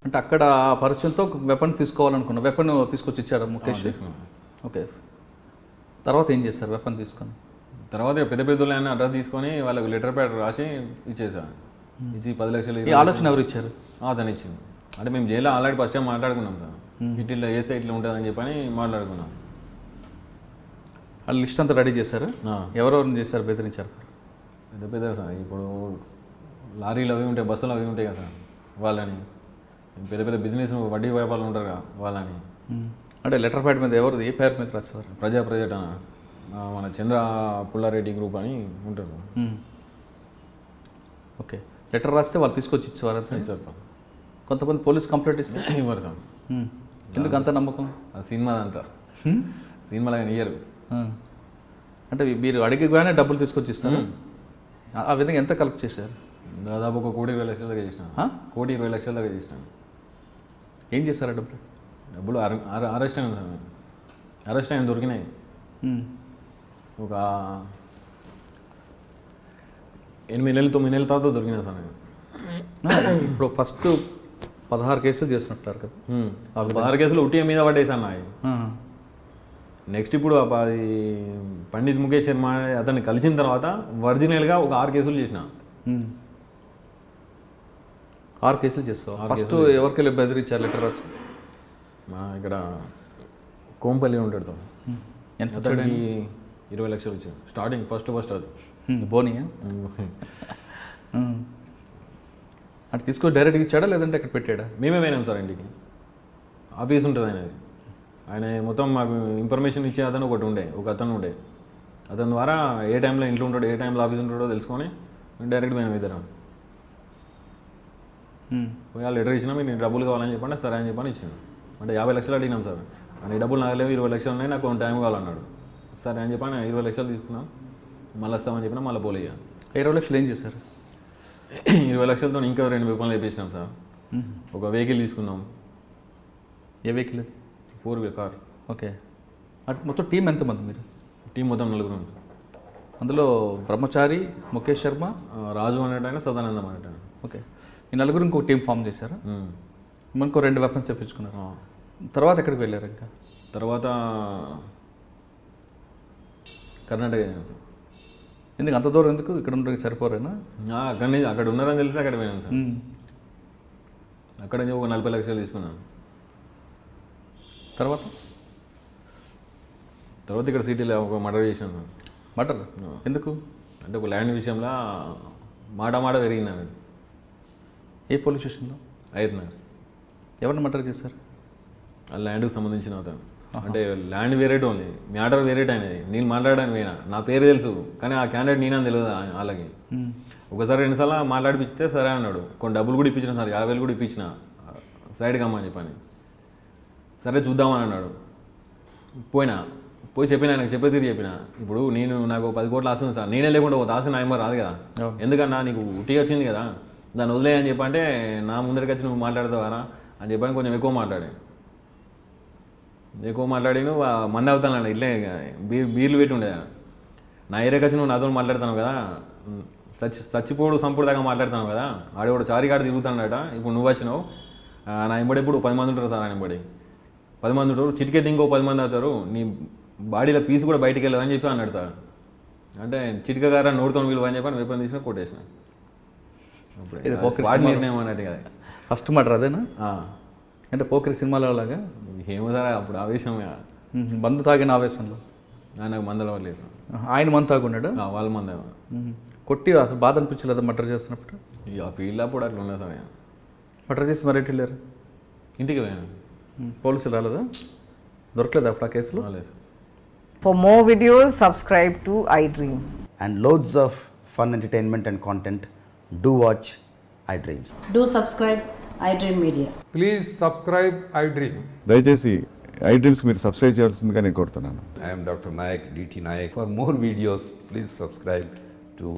అంటే అక్కడ పరిచయంతో ఒక వెపన్ తీసుకోవాలనుకున్నా, వెపన్ తీసుకొచ్చి ఇచ్చారు ముఖేష్. ఓకే, తర్వాత ఏం చేస్తారు వెపన్ తీసుకొని? తర్వాత పెద్ద పెద్దోళ్ళని అడ్రస్ తీసుకొని వాళ్ళకి లెటర్ ప్యాడ్ రాసి ఇచ్చేసాను. ఇచ్చి 10 లక్షలు. ఈ ఆలోచన ఎవరు ఇచ్చారు? అతను ఇచ్చింది. అంటే మేము జైల్లో ఆల్రెడీ ఫస్ట్ టైం మాట్లాడుకున్నాం సార్, ఇట్లా వేస్తే ఇట్లా ఉంటుందని చెప్పని మాట్లాడుకున్నాం. వాళ్ళు లిస్ట్ అంతా రెడీ చేశారు. ఎవరెవరిని చేశారు, బెదిరించారు? పెద్ద పెద్ద సార్, ఇప్పుడు లారీలు అవి ఉంటాయి, బస్సులు అవి ఉంటాయి కదా సార్, వాళ్ళని పెద్ద పెద్ద బిజినెస్ వడ్డీ వ్యాపారాలు ఉంటారు కదా వాళ్ళని. అంటే లెటర్ ప్యాడ్ మీద ఎవరు, ఏ పేరు మీద రాసేవారు? ప్రజెక్ట్ మన చంద్ర పుల్లారెడ్డి గ్రూప్ అని ఉంటారు. ఓకే, లెటర్ రాస్తే వాళ్ళు తీసుకొచ్చి ఇచ్చేవారు సార్. కొంతమంది పోలీస్ కంప్లైంట్ ఇస్తే ఇవ్వరు సార్. ఎందుకు అంత నమ్మకం? ఆ సినిమాదంతా సినిమాలో ఇయ్యరు. అంటే మీరు అడిగిగానే డబ్బులు తీసుకొచ్చి ఇస్తారు. ఆ విధంగా ఎంత కలెక్ట్ చేశారు? దాదాపు 1,20,00,000 దాకా చేసినాను. 1,20,00,000 దాకా చేసినాను. ఏం చేశారు డబ్బులు? డబ్బులు అరెస్ట్ అయింది సార్. అరెస్ట్ అయిన దొరికినాయి. ఒక 8 నెలలు 9 నెలల తర్వాత దొరికినాయి సార్. ఇప్పుడు ఫస్ట్ 16 కేసులు చేసినట్టారు కదా. 16 కేసులు ఉట్టిగా మీద పడేసాను అవి. నెక్స్ట్ ఇప్పుడు అది పండిత్ ముఖేష్ శర్మ అతన్ని కలిసిన తర్వాత ఒరిజినల్గా ఒక 6 కేసులు చేసిన. 6 కేసులు చేస్తావు. ఫస్ట్ ఎవరికెళ్ళి బెదిరించారు లెటర్ రాసి? మా ఇక్కడ కోంపల్లి ఉంటాడు సార్. ఎంత? 20 లక్షలు వచ్చాయి స్టార్టింగ్. ఫస్ట్ అది బోనియా? అంటే తీసుకొని డైరెక్ట్గా ఇచ్చాడా లేదంటే అక్కడ పెట్టాడా? మేమే పోయినాం సార్ ఇంటికి. ఆఫీస్ ఉంటుంది ఆయన మొత్తం మాకు ఇన్ఫర్మేషన్ ఇచ్చే అతను ఒక అతను ఉండే. అతని ద్వారా ఏ టైంలో ఇంట్లో ఉంటాడో ఏ టైంలో ఆఫీస్ ఉంటాడో తెలుసుకొని డైరెక్ట్ మేము ఇద్దరం పోయి లెటర్ ఇచ్చినా మీకు డబ్బులు కావాలని చెప్పండి. సరే అని చెప్పని ఇచ్చాను. అంటే 50 లక్షలు అడిగినాం సార్. అని డబ్బులు నాకు లేవు, 20 లక్షలు ఉన్నాయి, నాకు కొంత టైం కావాలన్నాడు. సరే అని చెప్పని 20 లక్షలు తీసుకున్నాం. మళ్ళీ వస్తామని చెప్పినా మళ్ళీ పోలే. 20 లక్షలు ఏం చేశారు? 20 లక్షలతో ఇంకా 2 వెహికల్ తెప్పించినాం సార్. ఒక వెహికల్ తీసుకున్నాం. ఏ వెహికల్ అది? 4-wheeler car. ఓకే, అటు మొత్తం టీం ఎంతమంది మీరు? టీం మొత్తం 4 అందులో బ్రహ్మచారి, ముఖేష్ శర్మ, రాజు అనేటైనా, సదానందం అనేటైనా. ఓకే, ఈ నలుగురు ఇంకో టీం ఫామ్ చేశారు. మనకు 2 వెపన్స్ తెప్పించుకున్నారు. తర్వాత ఎక్కడికి వెళ్ళారు? ఇంకా తర్వాత కర్ణాటక. ఎందుకు అంత దూరం? ఎందుకు ఇక్కడ ఉండడానికి సరిపోరేనా? అక్కడ ఉన్నారని తెలిసి అక్కడ పోయినాం సార్. అక్కడ ఒక 40 లక్షలు తీసుకున్నాను. తర్వాత ఇక్కడ సిటీలో ఒక మర్డర్ చేశాను. మర్డర్ ఎందుకు? అంటే ఒక ల్యాండ్ విషయంలో మాట పెరిగింది అన్నట్టు. ఏ పోలీస్ స్టేషన్లో? అయితున్నారు. ఎవరిని మర్డర్ చేశారు? ఆ ల్యాండ్కి సంబంధించిన అతను. అంటే ల్యాండ్ వేరేట్ ఉంది, మ్యాటర్ వేరేట్ అయినది. నేను మాట్లాడడానికి పోయినా, నా పేరు తెలుసు కానీ ఆ క్యాండిడేట్ నేనని తెలియదు వాళ్ళకి. ఒకసారి 2 సార్లు మాట్లాడిపిస్తే సరే అన్నాడు. కొన్ని డబ్బులు కూడా ఇప్పించిన సార్, 50,000 కూడా ఇప్పించిన సైడ్కి అమ్మని చెప్పని. సరే చూద్దామని అన్నాడు. పోయి చెప్పిన, ఆయనకు చెప్పేది చెప్పిన. ఇప్పుడు నాకు 10 కోట్ల ఆశ ఉంది సార్, నేనే లేకుండా ఒక ఆశ నాయమ రాదు కదా. ఎందుకన్నా నీకు ఉట్టి వచ్చింది కదా, దాన్ని వదిలే అని చెప్పంటే నా ముందరికి వచ్చి నువ్వు మాట్లాడతావారా అని చెప్పని కొంచెం ఎక్కువ మాట్లాడి నువ్వు మంది అవుతాను ఇట్లే బీర్లు పెట్టి ఉండే. నా ఏరియాకి వచ్చి నువ్వు నాతో మాట్లాడుతున్నావు కదా, చచ్చిపోడు సంపుడు దాకా మాట్లాడుతున్నావు కదా. ఆడేవాడు చారికాడు తిరుగుతాడట. ఇప్పుడు నువ్వు వచ్చినావు, నా ఎంబడి ఇప్పుడు 10 మంది ఉంటారు సార్. ఆయన ఎంబడి 10 మంది ఉంటారు, చిటికెత్తి ఇంకో 10 మంది అవుతారు, నీ బాడీలో పీస్ కూడా బయటికి వెళ్ళదని చెప్పి అని అడతాడు. అంటే చిటికగారా నోడుతో విలువ అని చెప్పి వెపన్ తీసుకుని కొట్టేసిన. నిర్ణయం అన్నట్టు కదా. ఫస్ట్ మర్డర్ అదేనా? అంటే పోకరి సినిమాలో లాగా ఏమో సార్, అప్పుడు ఆవేశం, మందు తాగిన ఆవేశంలో. నాకు మందల లేదు. ఆయన మందు తాగున్నాడు, వాళ్ళ మంద కొట్టి. అసలు బాధ అనిపించలేదు మర్డర్ చేస్తున్నప్పుడు? ఆ ఫీల్డ్ అప్పుడు అట్లా ఉన్నది సార్. మర్డర్ చేసి మరి వెళ్ళారు ఇంటికి పోయాను. పోలీసులు రాలేదా? దొరకలేదు అప్పుడు ఆ కేసులో? For more videos, subscribe to iDream. And loads of fun entertainment and content. Do watch iDreams. Do subscribe iDream Media. Please subscribe iDream. దయచేసి iDreamsకి మీరు సబ్స్క్రైబ్ చేయాల్సిందిగా నేను కోరుతున్నాను. I am Dr. Nayak, DT Nayak. For more videos, please subscribe to